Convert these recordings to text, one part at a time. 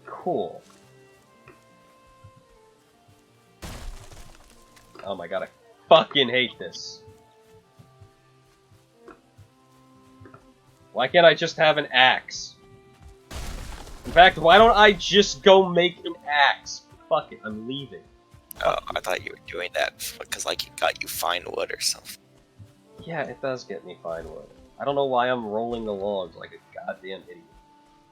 Cool. Oh my god, I fucking hate this. Why can't I just have an axe? In fact, why don't I just go make an axe? Fuck it, I'm leaving. Oh, I thought you were doing that because, like, it got you fine wood or something. Yeah, it does get me fine wood. I don't know why I'm rolling the logs like a goddamn idiot.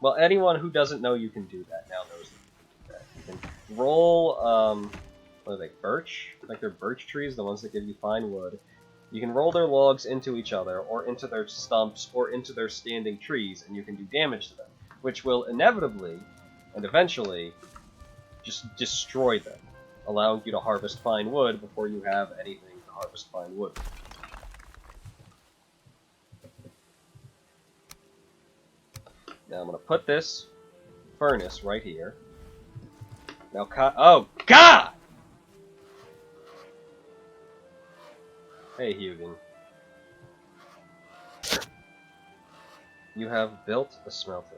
Well, anyone who doesn't know you can do that now knows that you can do that. You can roll, what are they, birch? Like they're birch trees, the ones that give you fine wood. You can roll their logs into each other, or into their stumps, or into their standing trees, and you can do damage to them, which will inevitably, and eventually, just destroy them, allowing you to harvest fine wood before you have anything to harvest fine wood. Now I'm gonna put this furnace right here. Now, oh God! Hey, Hugin. You have built a smelter.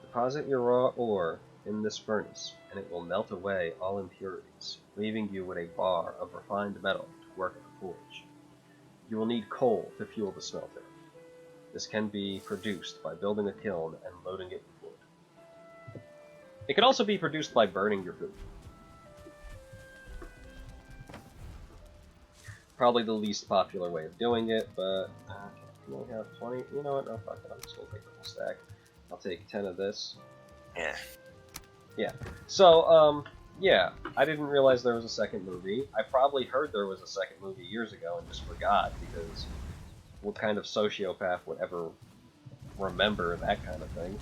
Deposit your raw ore in this furnace, and it will melt away all impurities, leaving you with a bar of refined metal to work at the forge. You will need coal to fuel the smelter. This can be produced by building a kiln and loading it with wood. It can also be produced by burning your food. Probably the least popular way of doing it, but can I have 20? You know what? No, fuck it. I'm just gonna take the whole stack. I'll take 10 of this. Yeah. Yeah. So, yeah, I didn't realize there was a second movie. I probably heard there was a second movie years ago and just forgot, because what kind of sociopath would ever remember that kind of thing?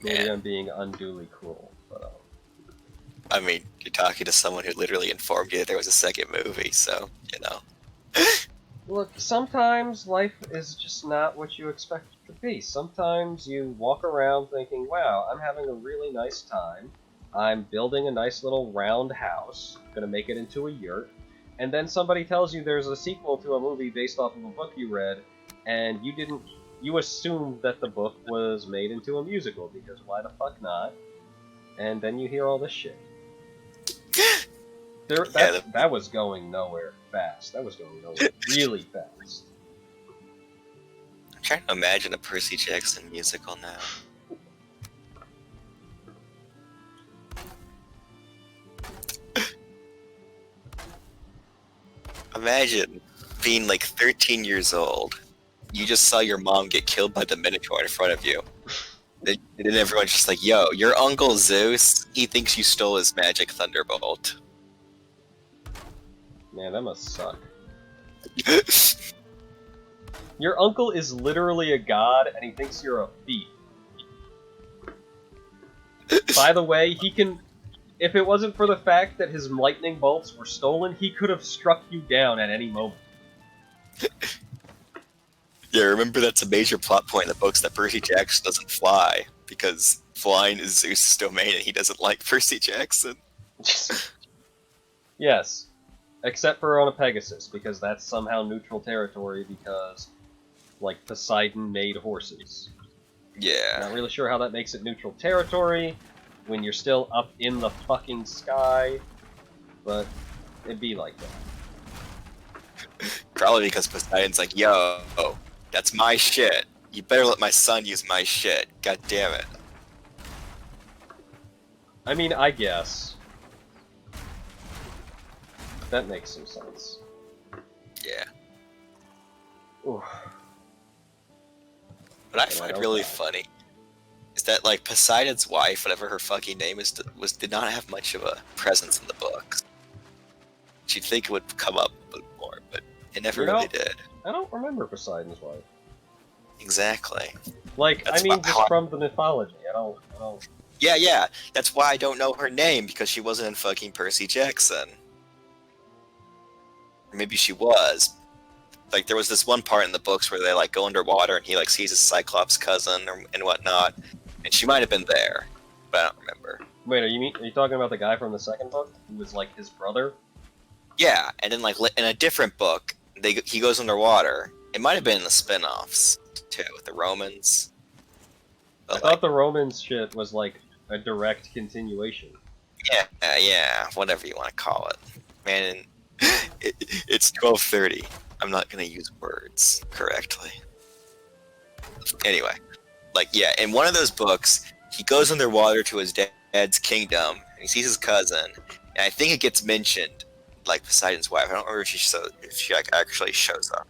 Maybe I'm being unduly cruel, but I mean, you're talking to someone who literally informed you that there was a second movie, so, you know. Look, sometimes life is just not what you expect it to be. Sometimes you walk around thinking, wow, I'm having a really nice time. I'm building a nice little round house, gonna make it into a yurt, and then somebody tells you there's a sequel to a movie based off of a book you read, and you assumed that the book was made into a musical, because why the fuck not? And then you hear all this shit. That was going nowhere fast. That was going nowhere really fast. I'm trying to imagine a Percy Jackson musical now. Imagine being like 13 years old. You just saw your mom get killed by the Minotaur in front of you. And then everyone's just like, yo, your uncle Zeus, he thinks you stole his magic thunderbolt. Man, that must suck. Your uncle is literally a god, and he thinks you're a thief. By the way, he can... If it wasn't for the fact that his lightning bolts were stolen, he could have struck you down at any moment. Yeah, remember that's a major plot point in the books, that Percy Jackson doesn't fly, because flying is Zeus' domain and he doesn't like Percy Jackson. Yes. Except for on a Pegasus, because that's somehow neutral territory because, like, Poseidon made horses. Yeah. Not really sure how that makes it neutral territory when you're still up in the fucking sky, but it'd be like that. Probably because Poseidon's like, yo, that's my shit. You better let my son use my shit. God damn it. I mean, I guess. That makes some sense. Yeah. Ooh. What I find really funny is that, like, Poseidon's wife, whatever her fucking name is, did not have much of a presence in the books. You'd think it would come up a bit more, but it never really did. I don't remember Poseidon's wife. Exactly. Like, I mean, just from the mythology. I don't... Yeah. That's why I don't know her name, because she wasn't in fucking Percy Jackson. Or maybe she was. Like, there was this one part in the books where they, like, go underwater and he, like, sees his Cyclops cousin and whatnot. And she might have been there, but I don't remember. Wait, are you talking about the guy from the second book? Who was, like, his brother? Yeah, and then, like, in a different book, he goes underwater. It might have been in the spin-offs, too, with the Romans. I But, thought the Romans shit was like a direct continuation. yeah, whatever you want to call it. Man, it's 12:30. I'm not gonna use words correctly. Anyway, like, yeah, in one of those books, he goes underwater to his dad's kingdom, and he sees his cousin, and I think it gets mentioned, like Poseidon's wife. I don't remember if she like, actually shows up.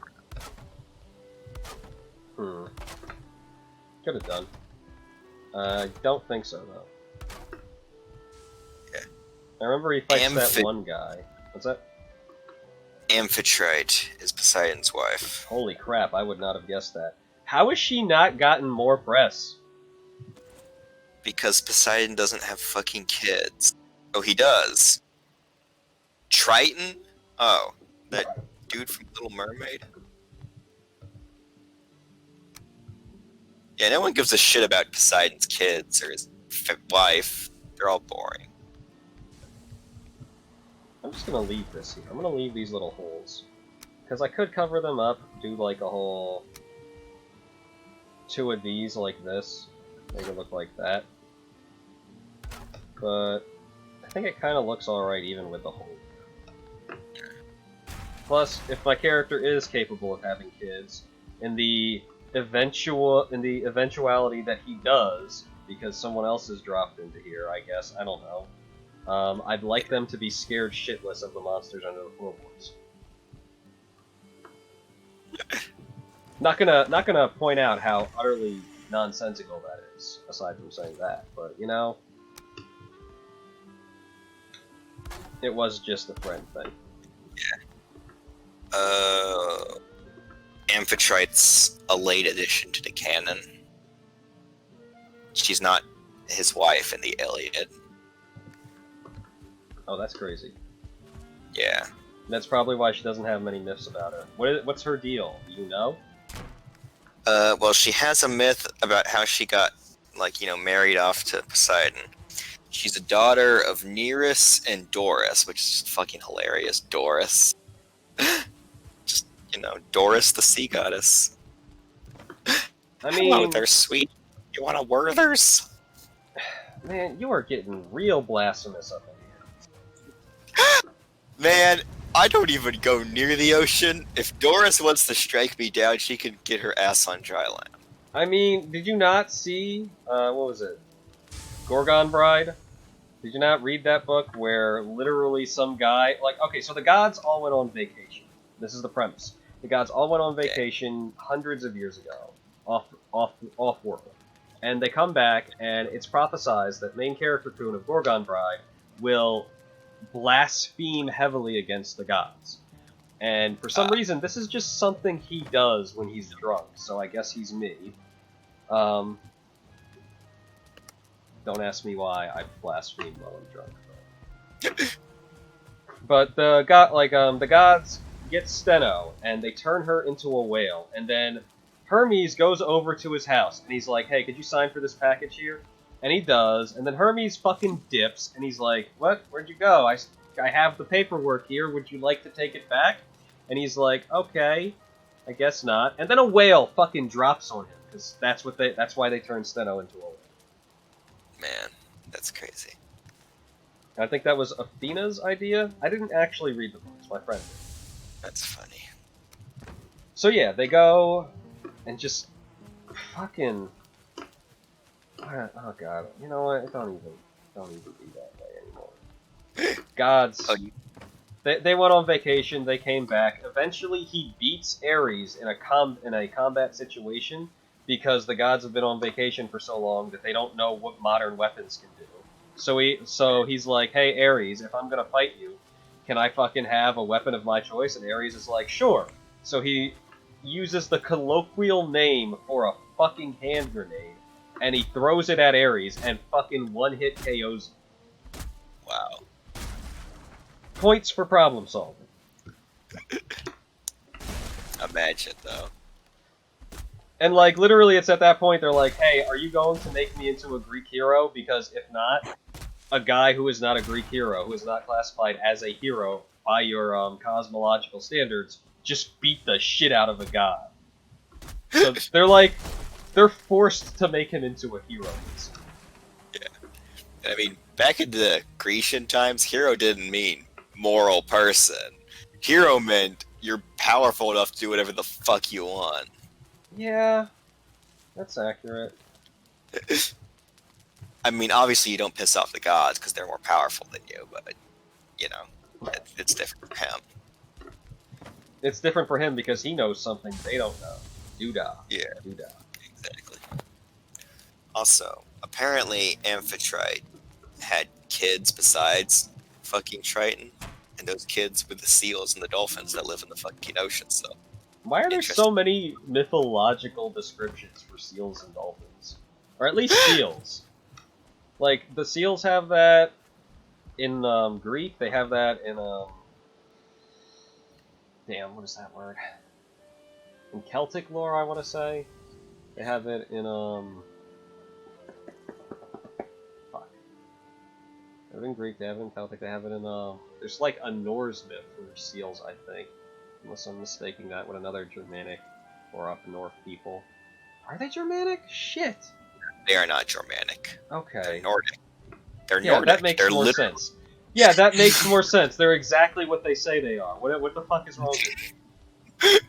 Could have done. I don't think so, though. Yeah. I remember he fights that one guy. What's that? Amphitrite is Poseidon's wife. Holy crap, I would not have guessed that. How has she not gotten more press? Because Poseidon doesn't have fucking kids. Oh, he does. Triton? Oh, that dude from Little Mermaid? Yeah, no one gives a shit about Poseidon's kids or his wife. They're all boring. I'm just gonna leave this here. I'm gonna leave these little holes. Because I could cover them up, do like a whole 2 of these like this. Make it look like that. But I think it kind of looks alright even with the hole. Plus, if my character is capable of having kids, in the eventuality that he does, because someone else has dropped into here, I guess, I don't know. I'd like them to be scared shitless of the monsters under the floorboards. Not gonna point out how utterly nonsensical that is, aside from saying that, but you know, it was just a friend thing. Yeah. Amphitrite's a late addition to the canon. She's not his wife in the Iliad. Oh, that's crazy. Yeah. That's probably why she doesn't have many myths about her. What's her deal? Do you know? Well, she has a myth about how she got, like, you know, married off to Poseidon. She's a daughter of Nereus and Doris, which is fucking hilarious. Doris. Just, you know, Doris the sea goddess. I mean, hello there, sweet. You want a Werther's? Man, you are getting real blasphemous up in here. Man, I don't even go near the ocean. If Doris wants to strike me down, she can get her ass on dry land. I mean, did you not see, what was it? Gorgon Bride? Did you not read that book where literally some guy, like, okay, so the gods all went on vacation. This is the premise. The gods all went on vacation hundreds of years ago, off world. And they come back, and it's prophesized that main character Kuhn of Gorgon Bride will blaspheme heavily against the gods. And for some reason, this is just something he does when he's drunk, so I guess he's me. Don't ask me why I blaspheme while I'm drunk. But the gods get Steno, and they turn her into a whale, and then Hermes goes over to his house, and he's like, hey, could you sign for this package here? And he does, and then Hermes fucking dips, and he's like, what? Where'd you go? I have the paperwork here, would you like to take it back? And he's like, okay, I guess not. And then a whale fucking drops on him, because that's why they turned Steno into a whale. Man, that's crazy. I think that was Athena's idea. I didn't actually read the books, my friend did. That's funny. So yeah, they go and just fucking... Oh god, you know what? Don't even be that way anymore. Gods. Oh, They went on vacation, they came back. Eventually he beats Ares in a combat situation because the gods have been on vacation for so long that they don't know what modern weapons can do. So he's like, hey Ares, if I'm gonna fight you, can I fucking have a weapon of my choice? And Ares is like, sure. So he uses the colloquial name for a fucking hand grenade, and he throws it at Ares and fucking one-hit KOs him. wow. Points for problem solving. Imagine, though. And, like, literally it's at that point they're like, hey, are you going to make me into a Greek hero? Because if not, a guy who is not a Greek hero, who is not classified as a hero by your cosmological standards, just beat the shit out of a god. So they're forced to make him into a hero. I mean, back in the Grecian times, hero didn't mean moral person. Hero meant you're powerful enough to do whatever the fuck you want. Yeah, that's accurate. I mean, obviously you don't piss off the gods because they're more powerful than you, but, you know, it's different for him. It's different for him because he knows something they don't know. Doodah. Yeah, Doodah. exactly. Also, apparently Amphitrite had kids besides fucking Triton, and those kids were the seals and the dolphins that live in the fucking ocean, so... Why are there so many mythological descriptions for seals and dolphins? Or at least seals. Like, the seals have that in Greek, they have that in, damn, what is that word? In Celtic lore, I want to say. They have it in, fuck. They have it in Greek, they have it in Celtic, they have it in, there's like a Norse myth for seals, I think. Unless I'm mistaking that with another Germanic or up north people. Are they Germanic? Shit! They are not Germanic. Okay. They're Nordic. They're Yeah, Nordic. that makes They're more sense. Yeah, that makes more sense. They're exactly what they say they are. What the fuck is wrong with you?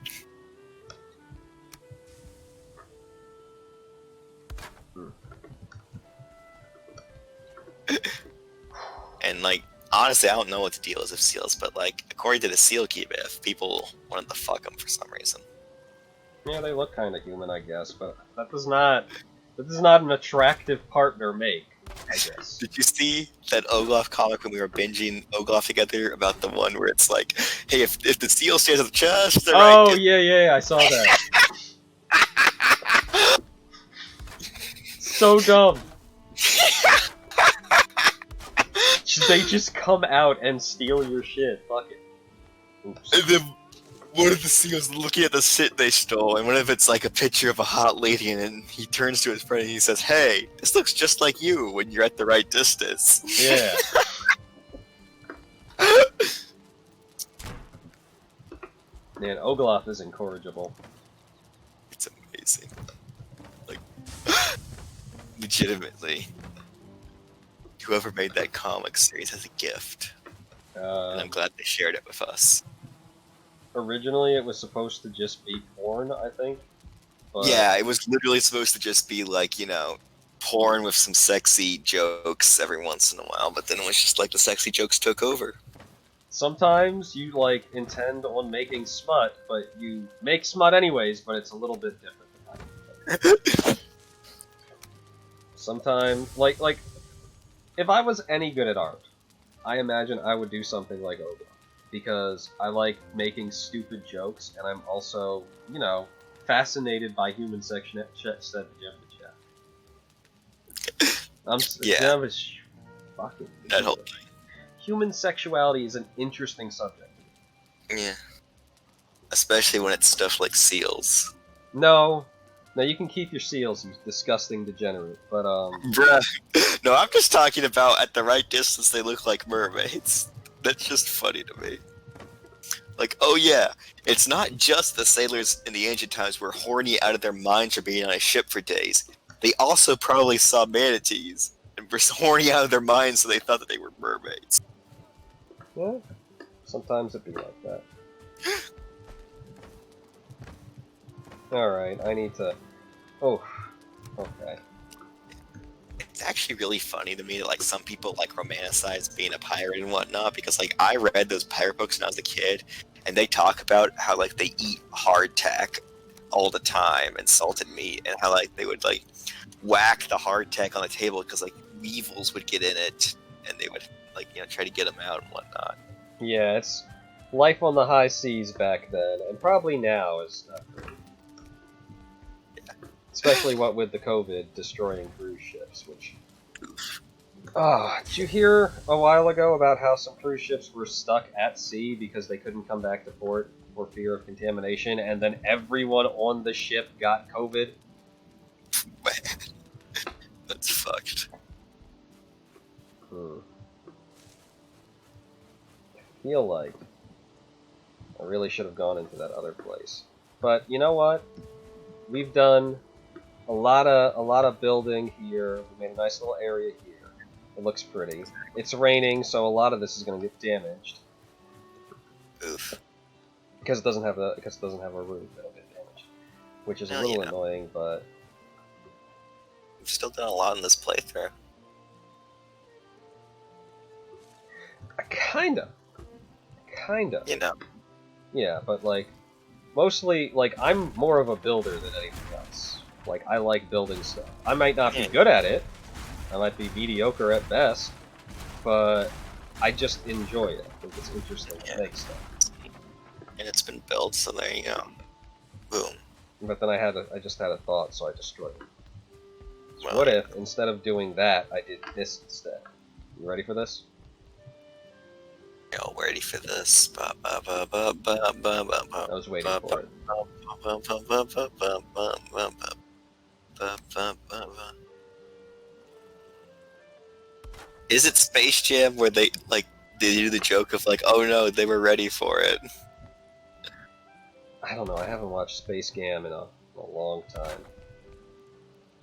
And, like, honestly, I don't know what the deal is with seals, but, like, according to the seal key myth, people wanted to fuck them for some reason. Yeah, they look kind of human, I guess, but that does not an attractive partner make, I guess. Did you see that Olaf comic when we were binging Olaf together about the one where it's like, hey, if the seal stays at the chest, they're Oh, right. yeah, I saw that. So dumb. They just come out and steal your shit. Fuck it. Oops. And then one of the seals looking at the shit they stole, and one of it's like a picture of a hot lady, and then he turns to his friend and he says, hey, this looks just like you when you're at the right distance. Yeah. Man, Olaf is incorrigible. It's amazing. Like, legitimately. Whoever made that comic series has a gift. And I'm glad they shared it with us. Originally, it was supposed to just be porn, I think. But... yeah, it was literally supposed to just be like, you know, porn with some sexy jokes every once in a while, but then it was just like the sexy jokes took over. Sometimes you, like, intend on making smut, but you make smut anyways, but it's a little bit different. Sometimes, like, if I was any good at art, I imagine I would do something like Ogre. Because I like making stupid jokes, and I'm also, you know, fascinated by human section. Yeah. Fucking that whole thing. Human sexuality is an interesting subject. Yeah. Especially when it's stuff like seals. No, you can keep your seals, you disgusting degenerate. But Bruh. No, I'm just talking about at the right distance they look like mermaids. That's just funny to me. Like, oh yeah, it's not just the sailors in the ancient times were horny out of their minds for being on a ship for days. They also probably saw manatees and were horny out of their minds, so they thought that they were mermaids. yeah, sometimes it'd be like that. Alright, I need to... Oh, okay. It's actually really funny to me that, like, some people, like, romanticize being a pirate and whatnot, because, like, I read those pirate books when I was a kid, and they talk about how, like, they eat hardtack all the time and salted meat, and how, like, they would, like, whack the hardtack on the table because, like, weevils would get in it, and they would, like, you know, try to get them out and whatnot. Yeah, it's life on the high seas back then, and probably now is not great. Especially what with the COVID destroying cruise ships, which... did you hear a while ago about how some cruise ships were stuck at sea because they couldn't come back to port for fear of contamination, and then everyone on the ship got COVID? Man, that's fucked. I feel like I really should have gone into that other place. But you know what? we've done a lot of building here. We made a nice little area here. It looks pretty. It's raining, so a lot of this is going to get damaged. Oof. Because it doesn't have a roof, it'll get damaged, which is a little annoying. But we've still done a lot in this playthrough. Kinda. You know. Yeah, but like, mostly, like, I'm more of a builder than anything else. Like, I like building stuff. I might not be good at it. I might be mediocre at best, but I just enjoy it. I think it's interesting to make stuff. And it's been built, so there you go. Boom. But then I just had a thought, so I destroyed it. So Well, what if, instead of doing that, I did this instead? You ready for this? y'all ready for this? I I was waiting for it. Is it Space Jam where they do the joke of like, oh no, they were ready for it? I don't know, I haven't watched Space Jam in a long time.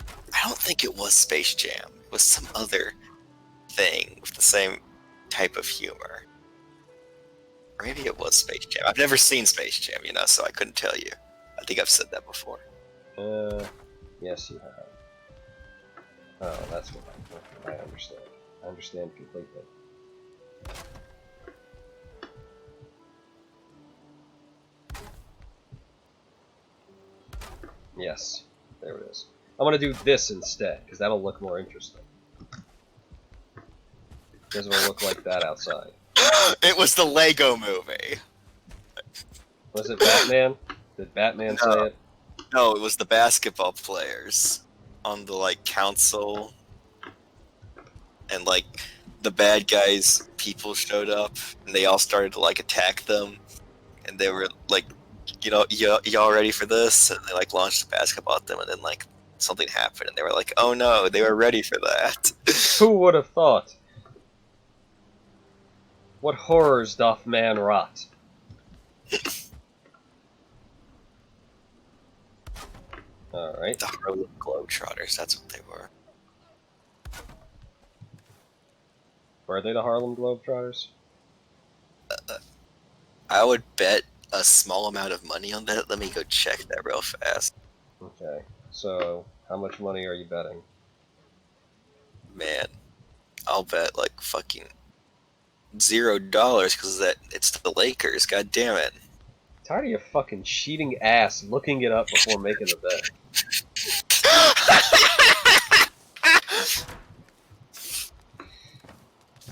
I don't think it was Space Jam. It was some other thing with the same type of humor. Or maybe it was Space Jam. I've never seen Space Jam, you know, so I couldn't tell you. I think I've said that before. Yes you have. Oh, that's what I understand. I understand completely. Yes, there it is. I'm gonna do this instead, because that'll look more interesting. Because it'll look like that outside. It was the Lego movie. Was it Batman? Did Batman say it? No, it was the basketball players on the like council, and like the bad guys people showed up and they all started to like attack them, and they were like, you know, y'all ready for this? And they like launched a basketball at them, and then like something happened and they were like, oh no, they were ready for that. Who would have thought? What horrors doth man rot? Alright. The Harlem Globetrotters, that's what they were. Were they the Harlem Globetrotters? I would bet a small amount of money on that. Let me go check that real fast. Okay, so how much money are you betting? Man, I'll bet like fucking $0 because that it's the Lakers. God damn it! Tired of your fucking cheating ass looking it up before making the bet.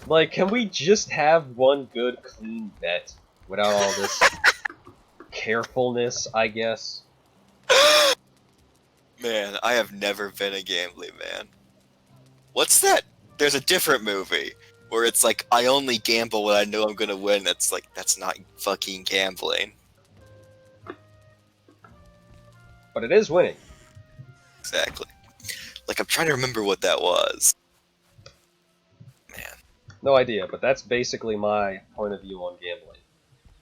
Like, can we just have one good, clean bet without all this carefulness, I guess? Man, I have never been a gambling man. What's that? There's a different movie where it's like, I only gamble when I know I'm gonna win. That's like, that's not fucking gambling. But it is winning. Exactly. Like, I'm trying to remember what that was. Man. No idea, but that's basically my point of view on gambling.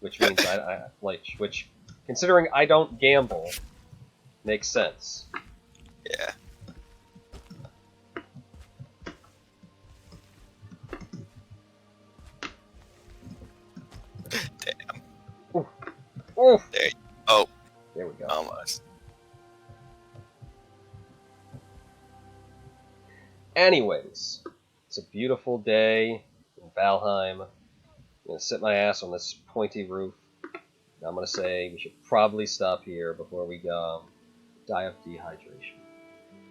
Which means which, considering I don't gamble, makes sense. Yeah. Damn. Oof. Oof. There we go. Almost. Anyways, it's a beautiful day in Valheim. I'm gonna sit my ass on this pointy roof. And I'm gonna say we should probably stop here before we die of dehydration.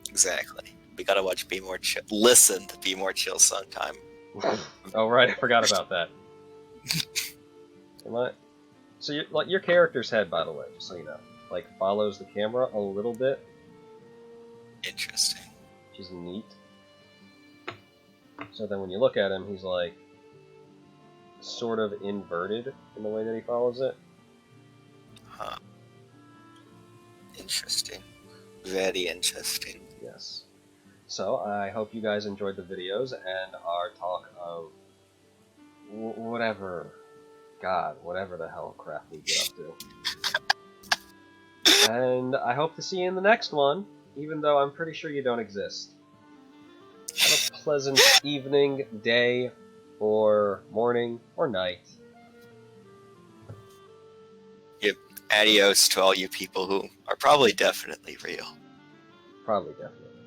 Exactly. We gotta watch Be More Chill. Listen to Be More Chill sometime. Oh right, I forgot about that. So your character's head, by the way, just so you know, like follows the camera a little bit. Interesting. Which is neat. So then when you look at him, he's like sort of inverted in the way that he follows it. Huh. Interesting. Very interesting. Yes. So I hope you guys enjoyed the videos and our talk of whatever the hell crap we get up to. And I hope to see you in the next one, even though I'm pretty sure you don't exist. Have a pleasant evening, day, or morning, or night. Yep. Adios to all you people who are probably definitely real. Probably, definitely.